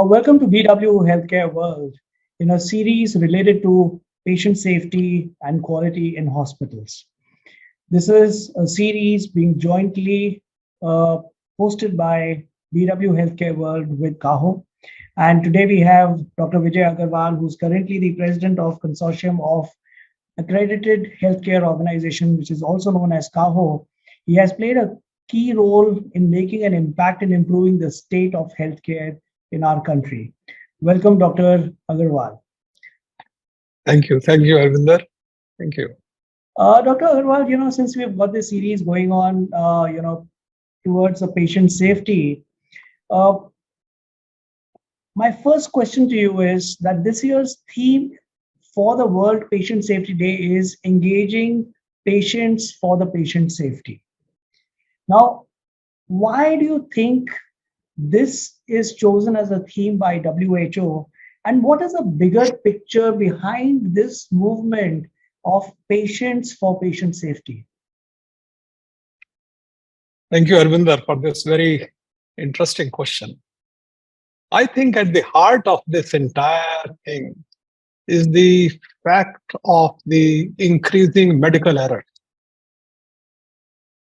Welcome to BW Healthcare World in a series related to patient safety and quality in hospitals. This is a series being jointly uh, hosted by BW Healthcare World with CAHO. And today we have Dr. Vijay Agarwal, who's currently the president of Consortium of Accredited Healthcare Organization, which is also known as CAHO. He has played a key role in making an impact in improving the state of healthcare in our country. Welcome, Dr. Agarwal. Thank you. Thank you, Harbinder. Thank you. Dr. Agarwal, since we've got this series going on, towards the patient safety, uh, my first question to you is that this year's theme for the World Patient Safety Day is engaging patients for the patient safety. Now, why do you think this is chosen as a theme by WHO? And what is the bigger picture behind this movement of patients for patient safety? Thank you, Harbinder, for this very interesting question. I think at the heart of this entire thing is the fact of the increasing medical errors.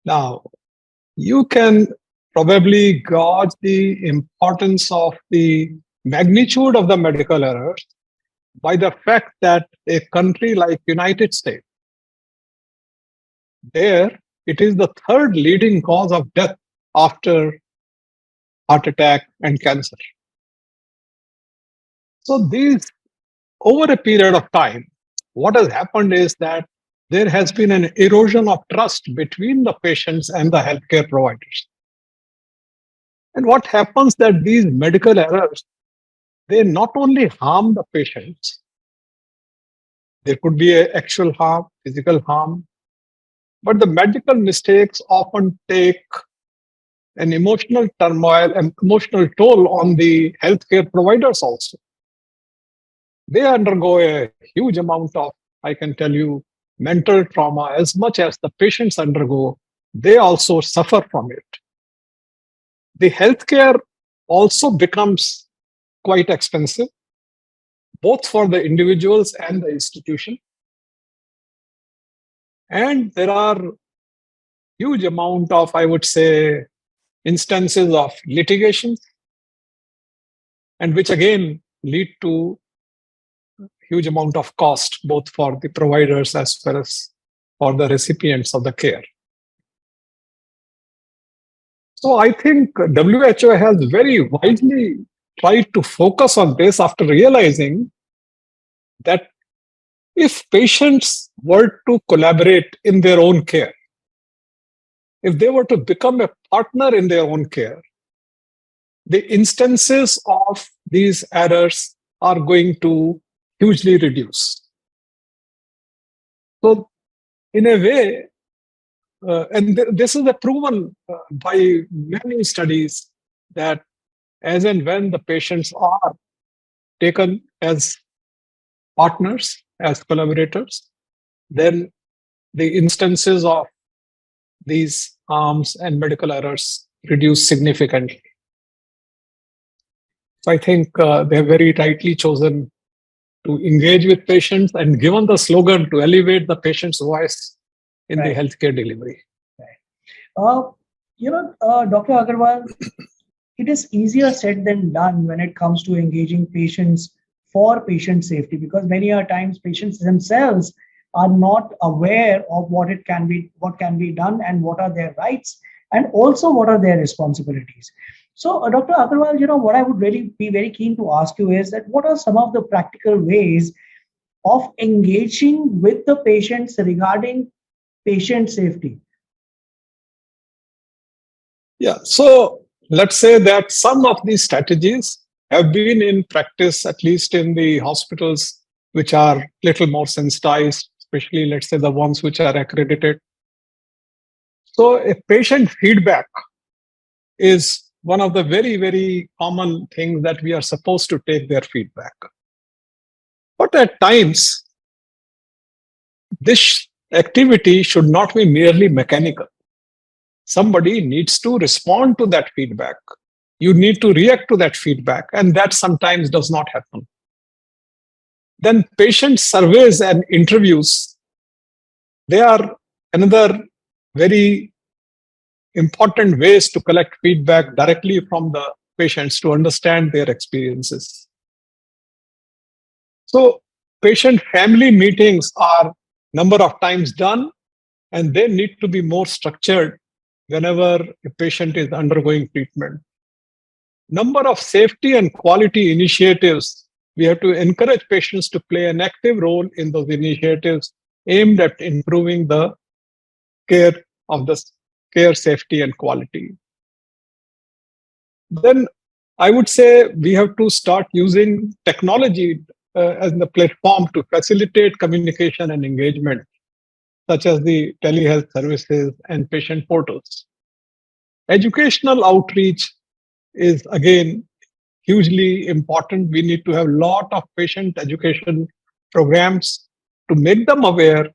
Now, you can probably gauge the importance of the magnitude of the medical errors by the fact that a country like United States, there it is the third leading cause of death after heart attack and cancer. So these, over a period of time, what has happened is that there has been an erosion of trust between the patients and the healthcare providers. And what happens that these medical errors, they not only harm the patients, there could be an actual harm, physical harm, but the medical mistakes often take an emotional turmoil and emotional toll on the healthcare providers also. They undergo a huge amount of, I can tell you, mental trauma as much as the patients undergo. They also suffer from it. The healthcare also becomes quite expensive, both for the individuals and the institution. And there are huge amount of, I would say, instances of litigation, and which again lead to huge amount of cost, both for the providers as well as for the recipients of the care. So I think WHO has very wisely tried to focus on this after realizing that if patients were to collaborate in their own care, if they were to become a partner in their own care, the instances of these errors are going to hugely reduce. So, in a way, this is a proven by many studies that as and when the patients are taken as partners, as collaborators, then the instances of these harms and medical errors reduce significantly. So I think they have very rightly chosen to engage with patients and given the slogan to elevate the patient's voice in the healthcare delivery. Dr. Agarwal, it is easier said than done when it comes to engaging patients for patient safety, because many a times patients themselves are not aware of what can be done and what are their rights and also what are their responsibilities. So, Dr. Agarwal, what I would really be very keen to ask you is that what are some of the practical ways of engaging with the patients regarding patient safety? Yeah, so let's say that some of these strategies have been in practice, at least in the hospitals which are little more sensitized, especially let's say the ones which are accredited. So a patient feedback is one of the very, very common things that we are supposed to take their feedback. But at times, this activity should not be merely mechanical. Somebody needs to respond to that feedback. You need to react to that feedback, and that sometimes does not happen. Then patient surveys and interviews, they are another very important ways to collect feedback directly from the patients to understand their experiences. So patient family meetings are number of times done, and they need to be more structured whenever a patient is undergoing treatment. Number of safety and quality initiatives. We have to encourage patients to play an active role in those initiatives aimed at improving the care of the care, safety, and quality. Then I would say we have to start using technology as the platform to facilitate communication and engagement, such as the telehealth services and patient portals. Educational outreach is again hugely important. We need to have a lot of patient education programs to make them aware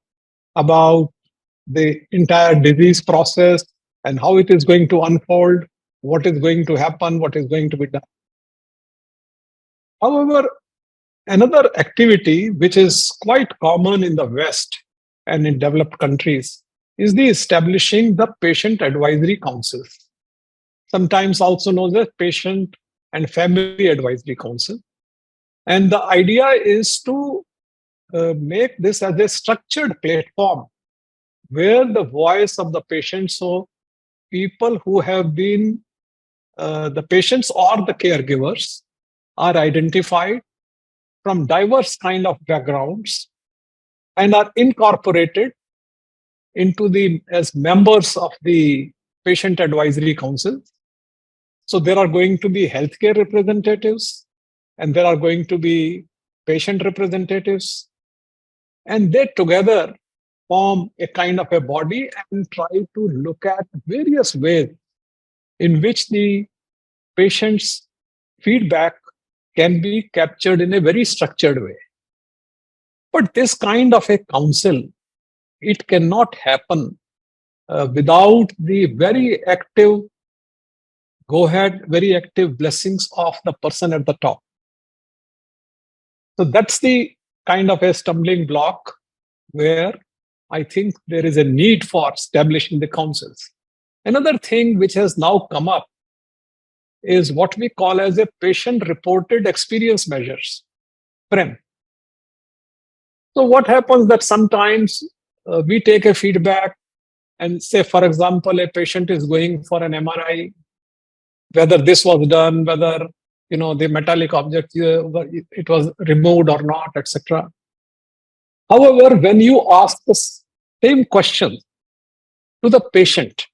about the entire disease process and how it is going to unfold, what is going to happen, what is going to be done. However, another activity which is quite common in the West and in developed countries is the establishing the patient advisory councils, sometimes also known as patient and family advisory council. And the idea is to make this as a structured platform where the voice of the patient, so people who have been the patients or the caregivers, are identified from diverse kind of backgrounds and are incorporated into the as members of the patient advisory council. So there are going to be healthcare representatives, and there are going to be patient representatives, and they together form a kind of a body and try to look at various ways in which the patient's feedback can be captured in a very structured way. But this kind of a council, it cannot happen without the very active go ahead, very active blessings of the person at the top. So that's the kind of a stumbling block where I think there is a need for establishing the councils. Another thing which has now come up is what we call as a patient reported experience measures, PREM. So what happens that sometimes we take a feedback and say, for example, a patient is going for an MRI, whether this was done, whether the metallic object it was removed or not, etc. However, when you ask the same question to the patient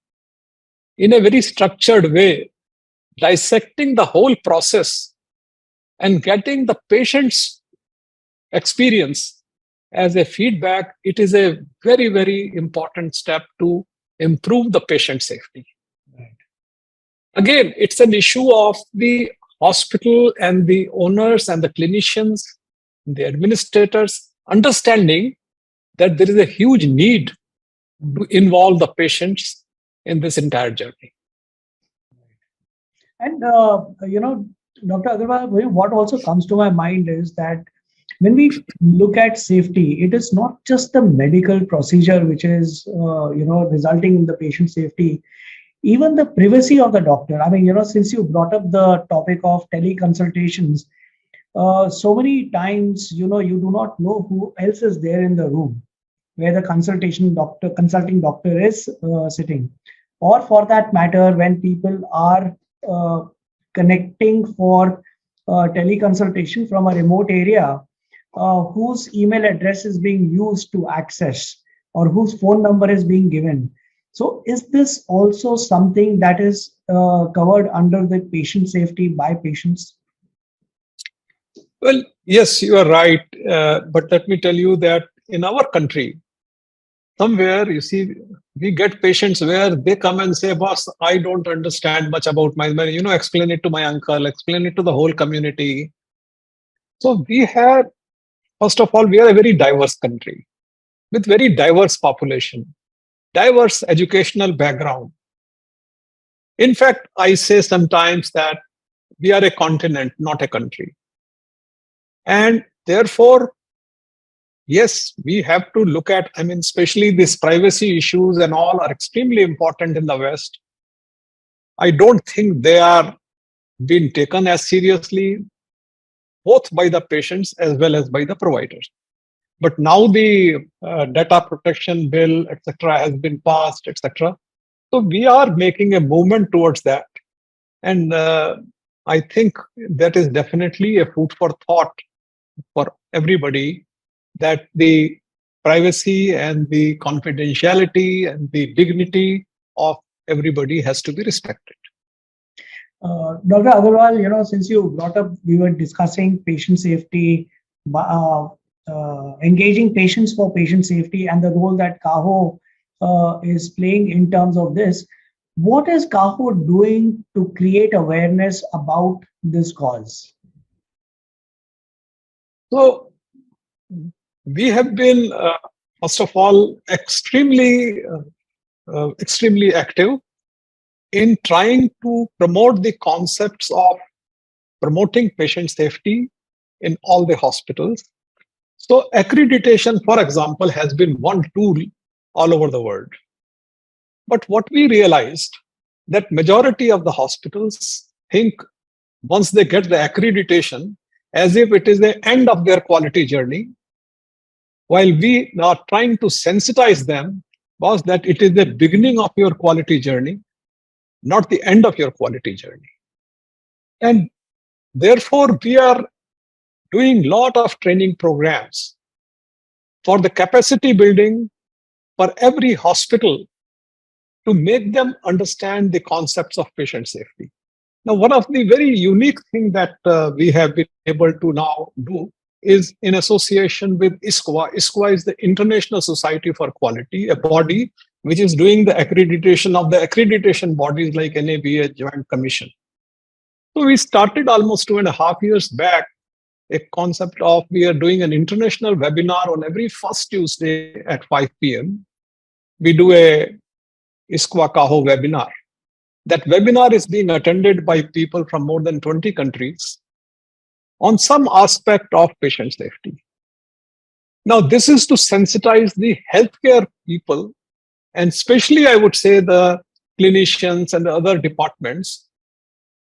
in a very structured way, dissecting the whole process and getting the patient's experience as a feedback, it is a very, very important step to improve the patient safety. Right. Again, it's an issue of the hospital and the owners and the clinicians, the administrators, understanding that there is a huge need to involve the patients in this entire journey. And, Dr. Agarwal, what also comes to my mind is that when we look at safety, it is not just the medical procedure which is, resulting in the patient safety, even the privacy of the doctor. I mean, since you brought up the topic of teleconsultations, so many times, you do not know who else is there in the room where the consulting doctor is sitting. Or for that matter, when people are connecting for teleconsultation from a remote area, whose email address is being used to access or whose phone number is being given. So is this also something that is covered under the patient safety by patients? Well, yes, you are right. But let me tell you that in our country, somewhere, you see, we get patients where they come and say, boss, I don't understand much about my, explain it to my uncle, explain it to the whole community. So we have, first of all, we are a very diverse country with very diverse population, diverse educational background. In fact, I say sometimes that We are a continent, not a country. And therefore, yes, we have to look at, I mean, especially these privacy issues and all are extremely important in the West. I don't think they are being taken as seriously, both by the patients as well as by the providers. But now the data protection bill, etc., has been passed, etc. So we are making a movement towards that. And I think that is definitely a food for thought for everybody, that the privacy and the confidentiality and the dignity of everybody has to be respected. Dr. Agarwal, since you brought up, we were discussing patient safety, engaging patients for patient safety, and the role that CAHO is playing in terms of this. What is CAHO doing to create awareness about this cause? So we have been, first of all, extremely active in trying to promote the concepts of promoting patient safety in all the hospitals. So accreditation, for example, has been one tool all over the world. But what we realized, that majority of the hospitals think once they get the accreditation as if it is the end of their quality journey, while we are trying to sensitize them was that it is the beginning of your quality journey, not the end of your quality journey. And therefore, we are doing a lot of training programs for the capacity building for every hospital to make them understand the concepts of patient safety. Now, one of the very unique things that we have been able to now do is in association with ISQA. ISQA is the International Society for Quality, a body which is doing the accreditation of the accreditation bodies like NABA Joint Commission. So we started almost 2.5 years back a concept of we are doing an international webinar on every first Tuesday at 5 p.m. We do a ISQA CAHO webinar. That webinar is being attended by people from more than 20 countries on some aspect of patient safety. Now, this is to sensitize the healthcare people, and especially I would say the clinicians and the other departments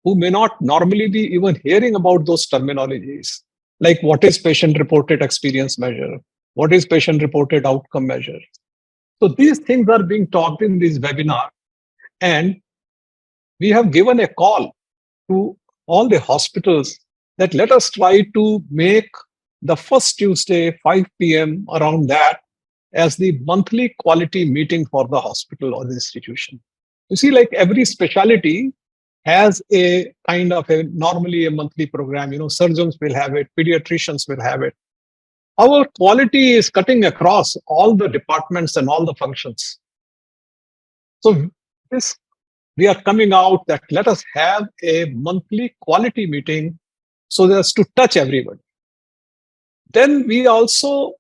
who may not normally be even hearing about those terminologies, like what is patient-reported experience measure, what is patient-reported outcome measure. So these things are being talked in this webinar, and we have given a call to all the hospitals that let us try to make the first Tuesday, 5 p.m. around that as the monthly quality meeting for the hospital or the institution. You see, like every specialty has a kind of a normally a monthly program. Surgeons will have it, pediatricians will have it. Our quality is cutting across all the departments and all the functions. So this we are coming out that let us have a monthly quality meeting so as to touch everybody. Then we also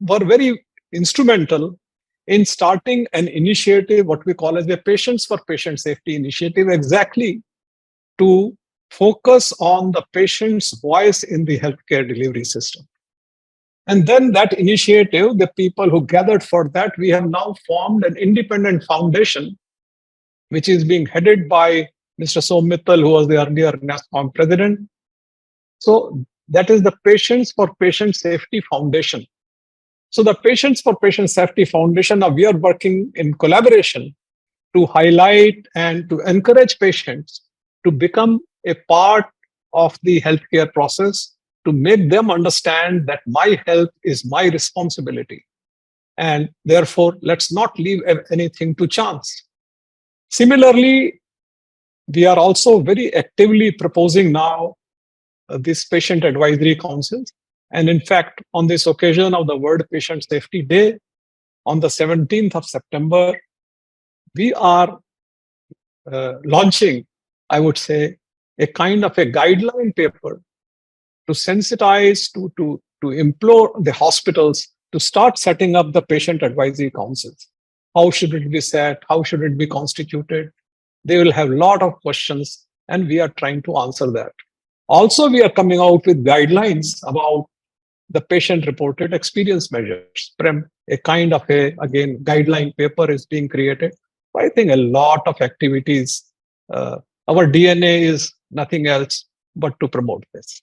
were very instrumental in starting an initiative, what we call as the Patients for Patient Safety initiative, exactly to focus on the patient's voice in the healthcare delivery system. And then that initiative, the people who gathered for that, we have now formed an independent foundation which is being headed by Mr. Som Mittal, who was the earlier NASCOM president. So that is the Patients for Patient Safety Foundation. So the Patients for Patient Safety Foundation, now we are working in collaboration to highlight and to encourage patients to become a part of the healthcare process, to make them understand that my health is my responsibility. And therefore, let's not leave anything to chance. Similarly, we are also very actively proposing now this patient advisory councils. And in fact, on this occasion of the World Patient Safety Day, on the 17th of September, we are launching, I would say, a kind of a guideline paper to sensitize, to implore the hospitals to start setting up the patient advisory councils. How should it be set? How should it be constituted? They will have a lot of questions. and we are trying to answer that. Also, we are coming out with guidelines about the patient reported experience measures. A kind of again, guideline paper is being created. I think a lot of activities. Our DNA is nothing else but to promote this.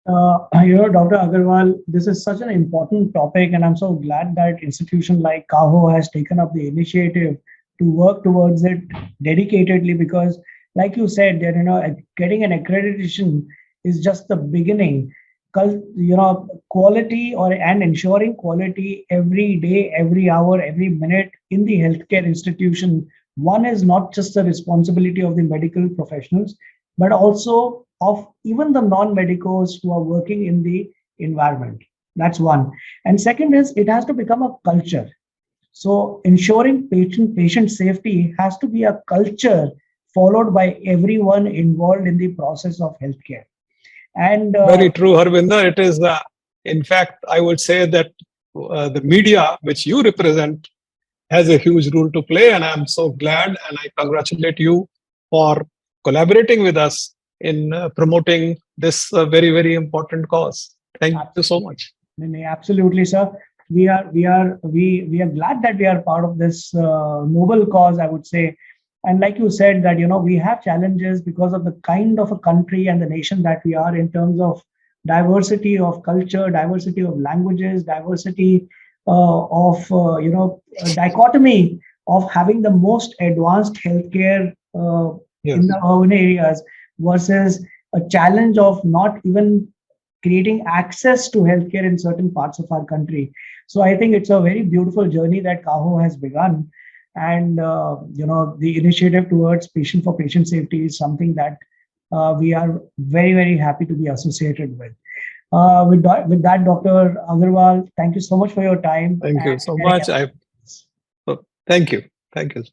Dr. Agarwal, this is such an important topic, and I'm so glad that institution like CAHO has taken up the initiative to work towards it dedicatedly. Because, like you said, that getting an accreditation is just the beginning. Quality and ensuring quality every day, every hour, every minute in the healthcare institution. One is not just the responsibility of the medical professionals, but also of even the non-medicals who are working in the environment. That's one. And second is it has to become a culture. So ensuring patient safety has to be a culture followed by everyone involved in the process of healthcare. And very true, Harbinder. It is, in fact, I would say that the media which you represent has a huge role to play, and I'm so glad and I congratulate you for collaborating with us in promoting this very, very important cause. Thank you so much. Absolutely, sir. We are glad that we are part of this noble cause, I would say. And like you said, that we have challenges because of the kind of a country and the nation that we are in terms of diversity of culture, diversity of languages, diversity of dichotomy of having the most advanced healthcare in the urban areas versus a challenge of not even creating access to healthcare in certain parts of our country. So I think it's a very beautiful journey that CAHO has begun. And the initiative towards patient safety is something that we are very, very happy to be associated with. With that, Dr. Agarwal, thank you so much for your time. Thank you so much. Thank you. Thank you.